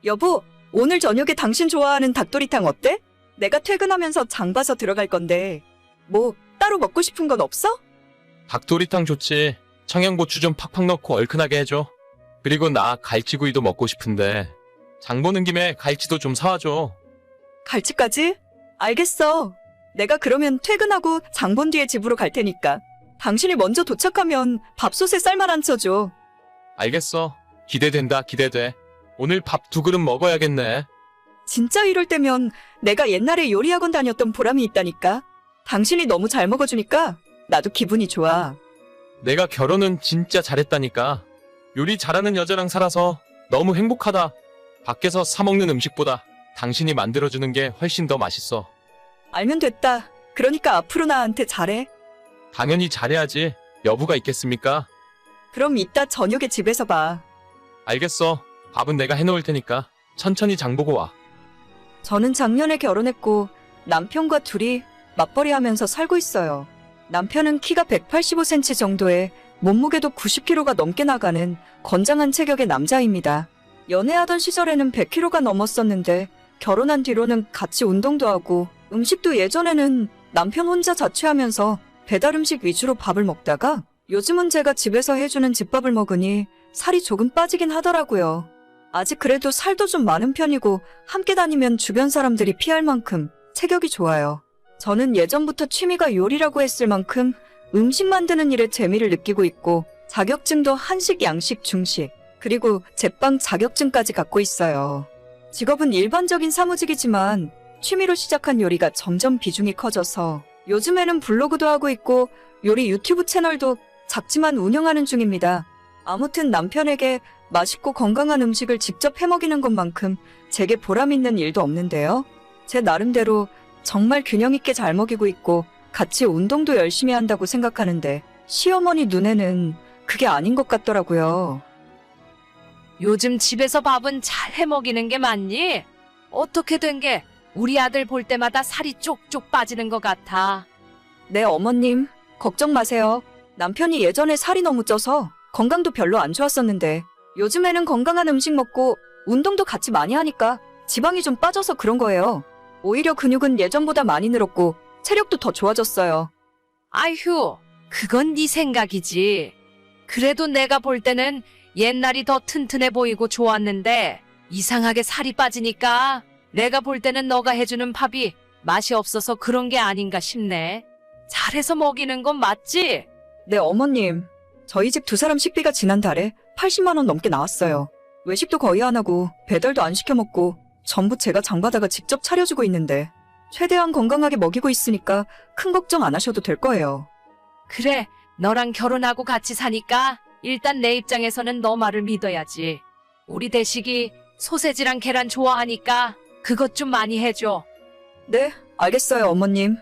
여보, 오늘 저녁에 당신 좋아하는 닭도리탕 어때? 내가 퇴근하면서 장 봐서 들어갈 건데. 뭐, 따로 먹고 싶은 건 없어? 닭도리탕 좋지. 청양고추 좀 팍팍 넣고 얼큰하게 해줘. 그리고 나 갈치구이도 먹고 싶은데 장 보는 김에 갈치도 좀 사와줘. 갈치까지? 알겠어. 내가 그러면 퇴근하고 장 본 뒤에 집으로 갈 테니까. 당신이 먼저 도착하면 밥솥에 쌀만 안 쳐줘. 알겠어. 기대된다, 기대돼. 오늘 밥 2그릇 먹어야겠네. 진짜 이럴 때면 내가 옛날에 요리학원 다녔던 보람이 있다니까. 당신이 너무 잘 먹어주니까 나도 기분이 좋아. 내가 결혼은 진짜 잘했다니까. 요리 잘하는 여자랑 살아서 너무 행복하다. 밖에서 사 먹는 음식보다 당신이 만들어주는 게 훨씬 더 맛있어. 알면 됐다. 그러니까 앞으로 나한테 잘해. 당연히 잘해야지. 여부가 있겠습니까? 그럼 이따 저녁에 집에서 봐. 알겠어. 밥은 내가 해놓을 테니까 천천히 장 보고 와. 저는 작년에 결혼했고 남편과 둘이 맞벌이 하면서 살고 있어요. 남편은 키가 185cm 정도에 몸무게도 90kg가 넘게 나가는 건장한 체격의 남자입니다. 연애하던 시절에는 100kg가 넘었었는데 결혼한 뒤로는 같이 운동도 하고 음식도 예전에는 남편 혼자 자취하면서 배달 음식 위주로 밥을 먹다가 요즘은 제가 집에서 해주는 집밥을 먹으니 살이 조금 빠지긴 하더라고요. 아직 그래도 살도 좀 많은 편이고 함께 다니면 주변 사람들이 피할 만큼 체격이 좋아요. 저는 예전부터 취미가 요리라고 했을 만큼 음식 만드는 일에 재미를 느끼고 있고 자격증도 한식, 양식, 중식, 그리고 제빵 자격증까지 갖고 있어요. 직업은 일반적인 사무직이지만 취미로 시작한 요리가 점점 비중이 커져서 요즘에는 블로그도 하고 있고 요리 유튜브 채널도 작지만 운영하는 중입니다. 아무튼 남편에게 맛있고 건강한 음식을 직접 해먹이는 것만큼 제게 보람 있는 일도 없는데요. 제 나름대로 정말 균형 있게 잘 먹이고 있고 같이 운동도 열심히 한다고 생각하는데 시어머니 눈에는 그게 아닌 것 같더라고요. 요즘 집에서 밥은 잘 해먹이는 게 맞니? 어떻게 된 게 우리 아들 볼 때마다 살이 쪽쪽 빠지는 것 같아. 네, 어머님, 걱정 마세요. 남편이 예전에 살이 너무 쪄서 건강도 별로 안 좋았었는데 요즘에는 건강한 음식 먹고 운동도 같이 많이 하니까 지방이 좀 빠져서 그런 거예요. 오히려 근육은 예전보다 많이 늘었고 체력도 더 좋아졌어요. 아휴, 그건 네 생각이지. 그래도 내가 볼 때는 옛날이 더 튼튼해 보이고 좋았는데 이상하게 살이 빠지니까 내가 볼 때는 너가 해주는 밥이 맛이 없어서 그런 게 아닌가 싶네. 잘해서 먹이는 건 맞지? 네, 어머님. 저희 집 두 사람 식비가 지난달에 80만 원 넘게 나왔어요. 외식도 거의 안 하고 배달도 안 시켜 먹고 전부 제가 장바다가 직접 차려주고 있는데 최대한 건강하게 먹이고 있으니까 큰 걱정 안 하셔도 될 거예요. 그래, 너랑 결혼하고 같이 사니까 일단 내 입장에서는 너 말을 믿어야지. 우리 대식이 소세지랑 계란 좋아하니까 그것 좀 많이 해줘. 네, 알겠어요, 어머님.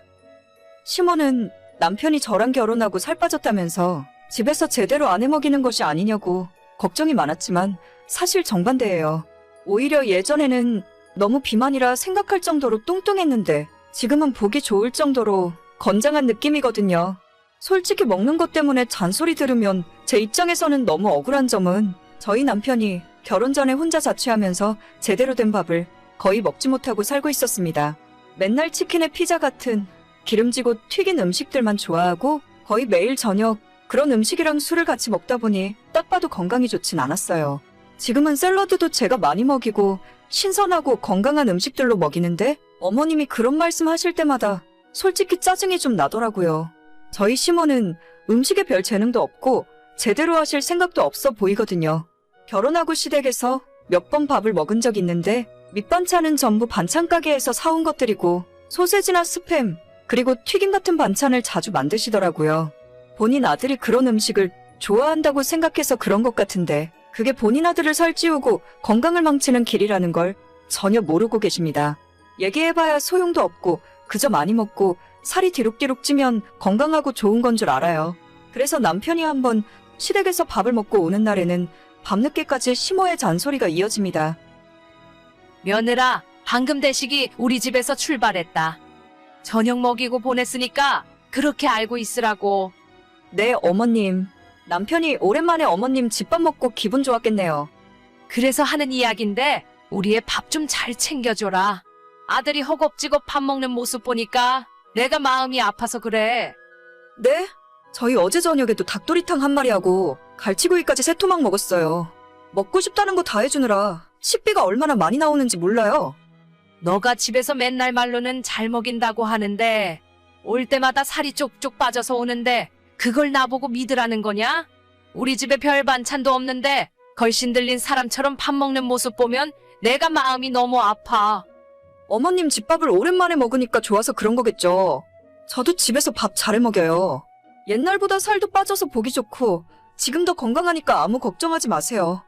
시모는 남편이 저랑 결혼하고 살 빠졌다면서 집에서 제대로 안 해먹이는 것이 아니냐고 걱정이 많았지만 사실 정반대예요. 오히려 예전에는 너무 비만이라 생각할 정도로 뚱뚱했는데 지금은 보기 좋을 정도로 건장한 느낌이거든요. 솔직히 먹는 것 때문에 잔소리 들으면 제 입장에서는 너무 억울한 점은 저희 남편이 결혼 전에 혼자 자취하면서 제대로 된 밥을 거의 먹지 못하고 살고 있었습니다. 맨날 치킨에 피자 같은 기름지고 튀긴 음식들만 좋아하고 거의 매일 저녁 그런 음식이랑 술을 같이 먹다 보니 딱 봐도 건강이 좋진 않았어요. 지금은 샐러드도 제가 많이 먹이고 신선하고 건강한 음식들로 먹이는데 어머님이 그런 말씀 하실 때마다 솔직히 짜증이 좀 나더라고요. 저희 시모는 음식에 별 재능도 없고 제대로 하실 생각도 없어 보이거든요. 결혼하고 시댁에서 몇 번 밥을 먹은 적 있는데 밑반찬은 전부 반찬 가게에서 사온 것들이고 소세지나 스팸 그리고 튀김 같은 반찬을 자주 만드시더라고요. 본인 아들이 그런 음식을 좋아한다고 생각해서 그런 것 같은데 그게 본인 아들을 살찌우고 건강을 망치는 길이라는 걸 전혀 모르고 계십니다. 얘기해봐야 소용도 없고 그저 많이 먹고 살이 뒤룩뒤룩 찌면 건강하고 좋은 건 줄 알아요. 그래서 남편이 한번 시댁에서 밥을 먹고 오는 날에는 밤늦게까지 시모의 잔소리가 이어집니다. 며느라, 방금 대식이 우리 집에서 출발했다. 저녁 먹이고 보냈으니까 그렇게 알고 있으라고. 네, 어머님. 남편이 오랜만에 어머님 집밥 먹고 기분 좋았겠네요. 그래서 하는 이야긴데 우리 애 밥 좀 잘 챙겨줘라. 아들이 허겁지겁 밥 먹는 모습 보니까 내가 마음이 아파서 그래. 네? 저희 어제 저녁에도 닭도리탕 한 마리하고 갈치구이까지 3토막 먹었어요. 먹고 싶다는 거 다 해주느라 식비가 얼마나 많이 나오는지 몰라요. 너가 집에서 맨날 말로는 잘 먹인다고 하는데 올 때마다 살이 쪽쪽 빠져서 오는데 그걸 나보고 믿으라는 거냐? 우리 집에 별 반찬도 없는데 걸신 들린 사람처럼 밥 먹는 모습 보면 내가 마음이 너무 아파. 어머님 집밥을 오랜만에 먹으니까 좋아서 그런 거겠죠. 저도 집에서 밥 잘해 먹여요. 옛날보다 살도 빠져서 보기 좋고 지금 더 건강하니까 아무 걱정하지 마세요.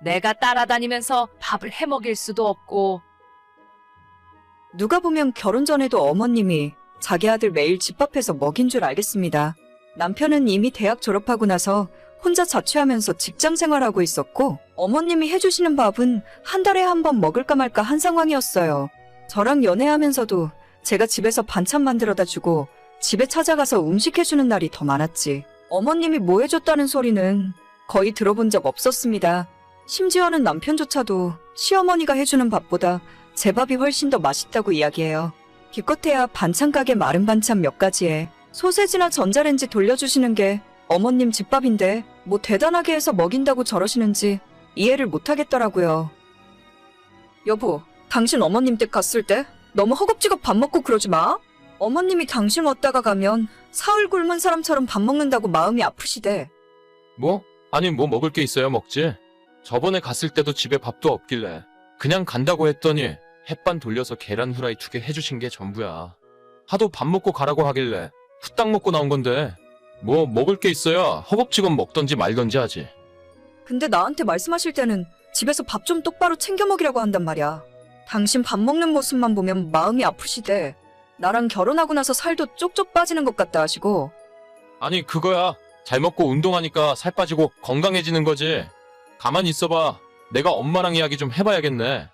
내가 따라다니면서 밥을 해 먹일 수도 없고. 누가 보면 결혼 전에도 어머님이 자기 아들 매일 집밥해서 먹인 줄 알겠습니다. 남편은 이미 대학 졸업하고 나서 혼자 자취하면서 직장 생활하고 있었고 어머님이 해주시는 밥은 한 달에 한 번 먹을까 말까 한 상황이었어요. 저랑 연애하면서도 제가 집에서 반찬 만들어다 주고 집에 찾아가서 음식 해주는 날이 더 많았지. 어머님이 뭐 해줬다는 소리는 거의 들어본 적 없었습니다. 심지어는 남편조차도 시어머니가 해주는 밥보다 제 밥이 훨씬 더 맛있다고 이야기해요. 기껏해야 반찬 가게 마른 반찬 몇 가지에 소세지나 전자레인지 돌려주시는 게 어머님 집밥인데 뭐 대단하게 해서 먹인다고 저러시는지 이해를 못하겠더라고요. 여보, 당신 어머님 댁 갔을 때 너무 허겁지겁 밥 먹고 그러지 마. 어머님이 당신 왔다가 가면 사흘 굶은 사람처럼 밥 먹는다고 마음이 아프시대. 뭐? 아니 뭐 먹을 게 있어야 먹지. 저번에 갔을 때도 집에 밥도 없길래 그냥 간다고 했더니 햇반 돌려서 계란 후라이 2개 해주신 게 전부야. 하도 밥 먹고 가라고 하길래 후딱 먹고 나온 건데 뭐 먹을 게 있어야 허겁지겁 먹던지 말던지 하지. 근데 나한테 말씀하실 때는 집에서 밥 좀 똑바로 챙겨 먹이라고 한단 말이야. 당신 밥 먹는 모습만 보면 마음이 아프시대. 나랑 결혼하고 나서 살도 쪽쪽 빠지는 것 같다 하시고. 아니 그거야. 잘 먹고 운동하니까 살 빠지고 건강해지는 거지. 가만히 있어봐. 내가 엄마랑 이야기 좀 해봐야겠네.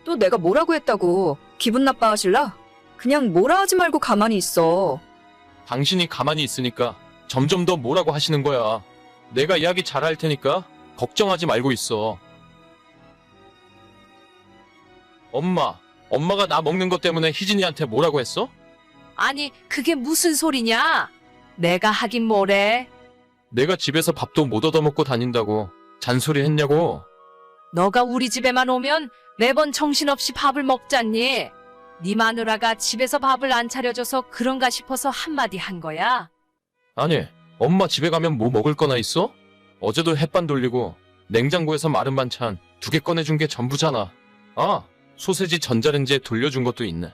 또 내가 뭐라고 했다고 기분 나빠하실라? 그냥 뭐라 하지 말고 가만히 있어. 당신이 가만히 있으니까 점점 더 뭐라고 하시는 거야. 내가 이야기 잘할 테니까 걱정하지 말고 있어. 엄마가 나 먹는 것 때문에 희진이한테 뭐라고 했어? 아니, 그게 무슨 소리냐? 내가 하긴 뭐래. 내가 집에서 밥도 못 얻어먹고 다닌다고 잔소리 했냐고. 너가 우리 집에만 오면 매번 정신없이 밥을 먹잖니. 네 마누라가 집에서 밥을 안 차려줘서 그런가 싶어서 한마디 한 거야. 아니, 엄마 집에 가면 뭐 먹을 거나 있어? 어제도 햇반 돌리고 냉장고에서 마른 반찬 2개 꺼내준 게 전부잖아. 아, 소세지 전자레인지에 돌려준 것도 있네.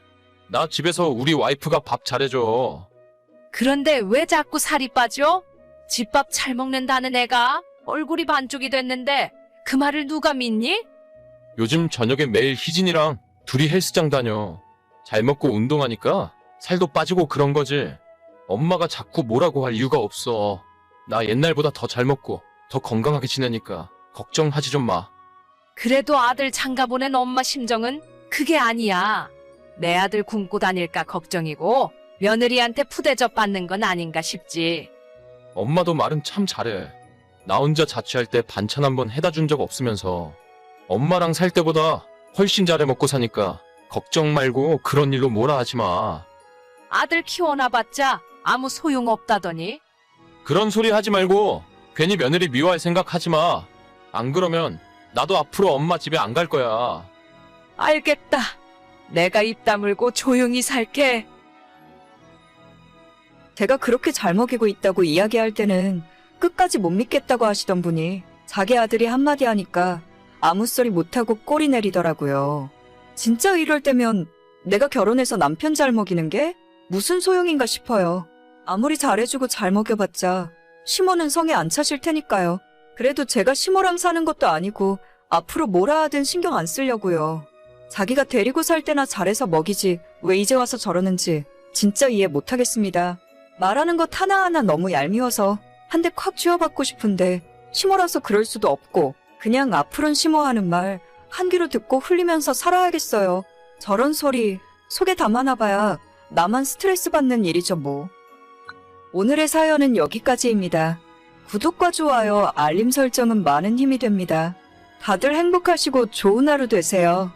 나 집에서 우리 와이프가 밥 잘해줘. 그런데 왜 자꾸 살이 빠져? 집밥 잘 먹는다는 애가 얼굴이 반쪽이 됐는데 그 말을 누가 믿니? 요즘 저녁에 매일 희진이랑 둘이 헬스장 다녀. 잘 먹고 운동하니까 살도 빠지고 그런 거지. 엄마가 자꾸 뭐라고 할 이유가 없어. 나 옛날보다 더 잘 먹고 더 건강하게 지내니까 걱정하지 좀 마. 그래도 아들 장가 보낸 엄마 심정은 그게 아니야. 내 아들 굶고 다닐까 걱정이고 며느리한테 푸대접 받는 건 아닌가 싶지. 엄마도 말은 참 잘해. 나 혼자 자취할 때 반찬 한번 해다 준 적 없으면서 엄마랑 살 때보다 훨씬 잘해 먹고 사니까 걱정 말고 그런 일로 뭐라 하지 마. 아들 키워놔봤자 아무 소용없다더니. 그런 소리 하지 말고 괜히 며느리 미워할 생각 하지 마. 안 그러면 나도 앞으로 엄마 집에 안 갈 거야. 알겠다. 내가 입 다물고 조용히 살게. 제가 그렇게 잘 먹이고 있다고 이야기할 때는 끝까지 못 믿겠다고 하시던 분이 자기 아들이 한마디 하니까 아무 소리 못하고 꼬리 내리더라고요. 진짜 이럴 때면 내가 결혼해서 남편 잘 먹이는 게 무슨 소용인가 싶어요. 아무리 잘해주고 잘 먹여봤자 시모는 성에 안 차실 테니까요. 그래도 제가 시모랑 사는 것도 아니고 앞으로 뭐라 하든 신경 안 쓰려고요. 자기가 데리고 살 때나 잘해서 먹이지 왜 이제 와서 저러는지 진짜 이해 못하겠습니다. 말하는 것 하나하나 너무 얄미워서 한 대 콱 쥐어받고 싶은데 시모라서 그럴 수도 없고 그냥 앞으로는 시모 하는 말 한 귀로 듣고 흘리면서 살아야겠어요. 저런 소리 속에 담아놔봐야 나만 스트레스 받는 일이죠 뭐. 오늘의 사연은 여기까지입니다. 구독과 좋아요, 알림 설정은 많은 힘이 됩니다. 다들 행복하시고 좋은 하루 되세요.